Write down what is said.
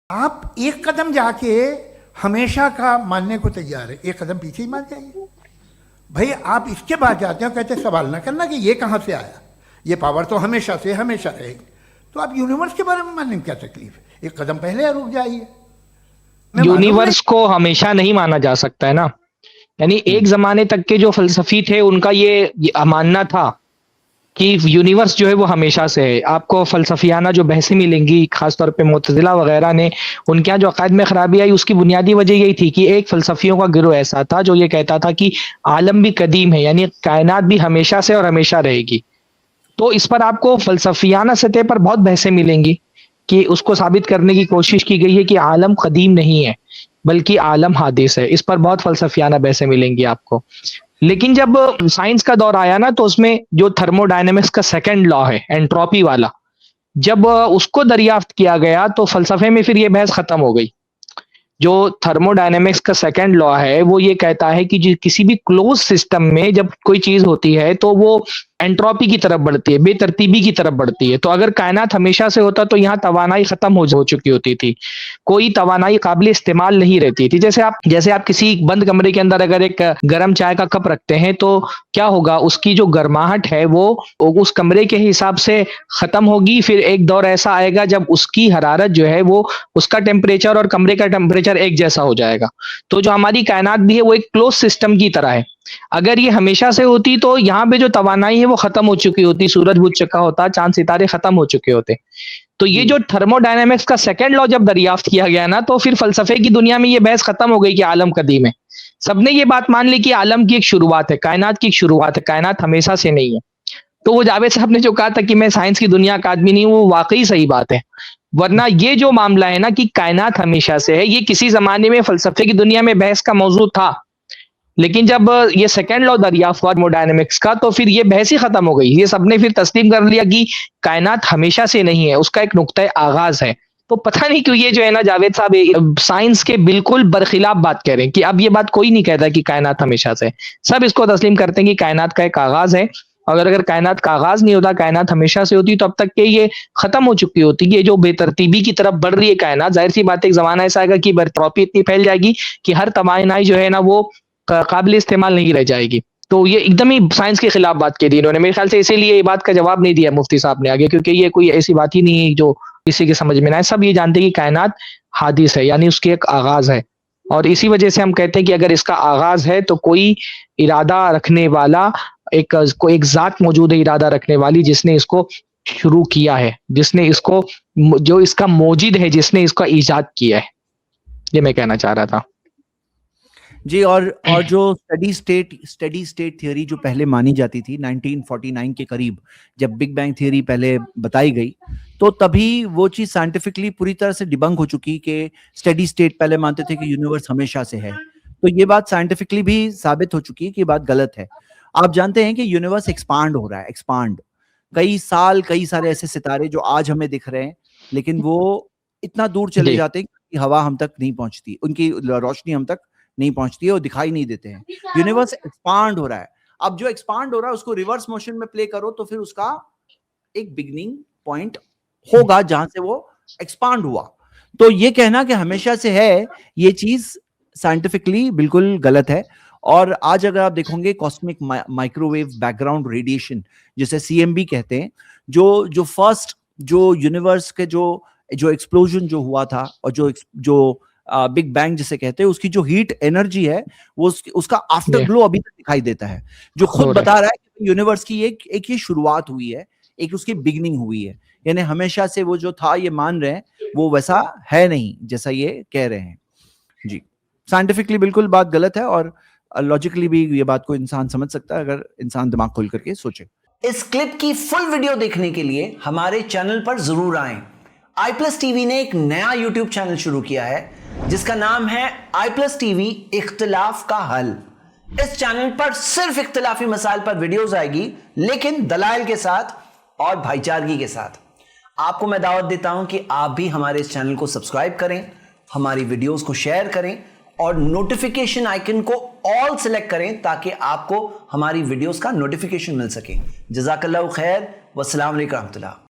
आप एक कदम जाके हमेशा का मानने को तैयार है, एक कदम पीछे ही मान जाइए भाई। आप इसके बाद जाते हो, कहते सवाल ना करना कि ये कहाँ से आया, ये पावर तो हमेशा से हमेशा रहेगी। तो आप यूनिवर्स के बारे में मानने में क्या तकलीफ है, एक कदम पहले रुक जाइए। यूनिवर्स को हमेशा नहीं माना जा सकता है ना। यानी एक जमाने तक के जो फलसफी थे उनका ये मानना था कि यूनिवर्स जो है वो हमेशा से है। आपको फलसफियाना जो बहसें मिलेंगी खासतौर पे मुतज़िला वगैरह ने, उनके यहाँ जो अक़ायद में खराबी आई उसकी बुनियादी वजह यही थी कि एक फलसफियों का गिरोह ऐसा था जो ये कहता था कि आलम भी कदीम है, यानी कायनात भी हमेशा से और हमेशा रहेगी। तो इस पर आपको फलसफियाना सतह पर बहुत बहसें मिलेंगी कि उसको साबित करने की कोशिश की गई है कि आलम कदीम नहीं है बल्कि आलम हादिस है। इस पर बहुत फलसफियाना बहसें मिलेंगी आपको। लेकिन जब साइंस का दौर आया ना, तो उसमें जो थर्मोडायनेमिक्स का सेकंड लॉ है, एंट्रोपी वाला, जब उसको दरियाफ्त किया गया तो फलसफे में फिर ये बहस खत्म हो गई। जो थर्मोडायनेमिक्स का सेकंड लॉ है वो ये कहता है कि किसी भी क्लोज सिस्टम में जब कोई चीज होती है तो वो एंट्रोपी की तरफ बढ़ती है, बेतरतीबी की तरफ बढ़ती है। तो अगर कायनात हमेशा से होता तो यहाँ तवानाई खत्म हो चुकी होती थी, कोई तवानाई काबिल इस्तेमाल नहीं रहती थी। जैसे आप किसी बंद कमरे के अंदर अगर एक गर्म चाय का कप रखते हैं तो क्या होगा, उसकी जो गर्माहट है वो उस कमरे के हिसाब से खत्म होगी। फिर एक दौर ऐसा आएगा जब उसकी हरारत जो है वो, उसका टेम्परेचर और कमरे का टेम्परेचर एक जैसा हो जाएगा। तो जो हमारी कायनात भी है वो एक क्लोज सिस्टम की तरह है। अगर ये हमेशा से होती तो यहाँ पे जो तवानाई है वो खत्म हो चुकी होती, सूरज बुझ चुका होता, चांद सितारे खत्म हो चुके होते। तो ये जो थर्मोडायनेमिक्स का सेकंड लॉ जब दरियाफ्त किया गया ना, तो फिर फलसफे की दुनिया में ये बहस खत्म हो गई कि आलम कदीम है। सबने ये बात मान ली कि आलम की एक शुरुआत है, कायनात की एक शुरुआत है, कायनात हमेशा से नहीं है। तो वो जावेद साहब ने जो कहा था कि मैं साइंस की दुनिया का आदमी नहीं हूं, वो वाकई सही बात है। वरना ये जो मामला है ना कि कायनात हमेशा से है, ये किसी जमाने में फलसफे की दुनिया में बहस का मौजू था। लेकिन जब ये सेकंड लॉ दरियाफ्त हुआ थर्मोडायनेमिक्स का, तो फिर ये बहस ही खत्म हो गई। ये सबने फिर तस्लीम कर लिया कि कायनात हमेशा से नहीं है, उसका एक नुक्ता आगाज है। तो पता नहीं क्यों ये जो है ना जावेद साहब साइंस के बिल्कुल बरखिलाफ बात कह रहे हैं कि अब ये बात कोई नहीं कहता कि कायनात हमेशा से। सब इसको तस्लीम करते हैं कि कायनात का एक आगाज है, और अगर कायनात का आगाज नहीं होता, कायनात हमेशा से होती, तो अब तक के ये खत्म हो चुकी होती। ये जो बेतरतीबी की तरफ बढ़ रही है कायनात, जाहिर सी बात है एक जमाना ऐसा आएगा कि एंट्रोपी इतनी फैल जाएगी कि हर तवानाई जो है ना वो काबिल इस्तेमाल नहीं रह जाएगी। तो ये एकदम ही साइंस के खिलाफ बात की थी इन्होंने, मेरे ख्याल से इसीलिए ये बात का जवाब नहीं दिया मुफ्ती साहब ने आगे, क्योंकि ये कोई ऐसी बात ही नहीं है जो किसी के समझ में ना आए। सब ये जानते हैं कि कायनात हादिस है, यानी उसकी एक आगाज है। और इसी वजह से हम कहते हैं कि अगर इसका आगाज है तो कोई इरादा रखने वाला, कोई एक जात मौजूद है इरादा रखने वाली, जिसने इसको शुरू किया है, जिसने इसको, जो इसका मौजिद है, जिसने इसका ईजाद किया है। ये मैं कहना चाह रहा था जी। और जो स्टडी स्टेट थ्योरी जो पहले मानी जाती थी 1949 के करीब, जब बिग बैंग थ्योरी पहले बताई गई, तो तभी वो चीज साइंटिफिकली पूरी तरह से डिबंक हो चुकी कि स्टडी स्टेट पहले मानते थे कि यूनिवर्स हमेशा से है। तो ये बात साइंटिफिकली भी साबित हो चुकी है कि बात गलत है। आप जानते हैं कि यूनिवर्स एक्सपांड हो रहा है, एक्सपांड। कई सारे ऐसे सितारे जो आज हमें दिख रहे हैं, लेकिन वो इतना दूर चले जाते हैं कि हवा हम तक नहीं पहुंचती, उनकी रोशनी हम तक नहीं पहुंचती है और दिखाई नहीं देते हैं। यूनिवर्स एक्सपांड हो रहा है। अब जो एक्सपांड हो रहा है उसको रिवर्स मोशन में प्ले करो तो फिर उसका एक बिगनिंग पॉइंट होगा जहां से वो एक्सपांड हुआ। तो ये कहना कि हमेशा से है, ये चीज साइंटिफिकली बिल्कुल गलत है। और आज अगर आप देखोगे कॉस्मिक माइक्रोवेव बैकग्राउंड रेडिएशन, जिसे सीएमबी कहते हैं, जो फर्स्ट जो यूनिवर्स के जो एक्सप्लोजन जो हुआ था और जो बिग बैंग जिसे कहते हैं, उसकी जो हीट एनर्जी है वो उसका आफ्टर ग्लो अभी तक दिखाई देता है, जो खुद बता रहा है कि यूनिवर्स की एक ही शुरुआत हुई है, एक उसकी बिगनिंग हुई है। यानी हमेशा से वो जो था ये मान रहे हैं, वो वैसा है नहीं जैसा ये कह रहे हैं। जी, साइंटिफिकली बिल्कुल बात गलत है, और लॉजिकली भी ये बात को इंसान समझ सकता है अगर इंसान दिमाग खोल करके सोचे। इस क्लिप की फुल वीडियो देखने के लिए हमारे चैनल पर जरूर आएं। iPlus TV ने एक नया YouTube चैनल शुरू किया है जिसका नाम है iPlus TV इख्तिलाफ का हल। इस चैनल पर सिर्फ इख्तिलाफी मसाइल पर वीडियोस आएगी, लेकिन दलाइल के साथ और भाईचारगी के साथ। आपको मैं दावत देता हूं कि आप भी हमारे इस चैनल को सब्सक्राइब करें, हमारी वीडियोस को शेयर करें और नोटिफिकेशन आइकन को ऑल सेलेक्ट करें ताकि आपको हमारी वीडियोस का नोटिफिकेशन मिल सके। जज़ाकल्लाहु खैर, वस्सलाम अलैकुम रहमतुल्लाह।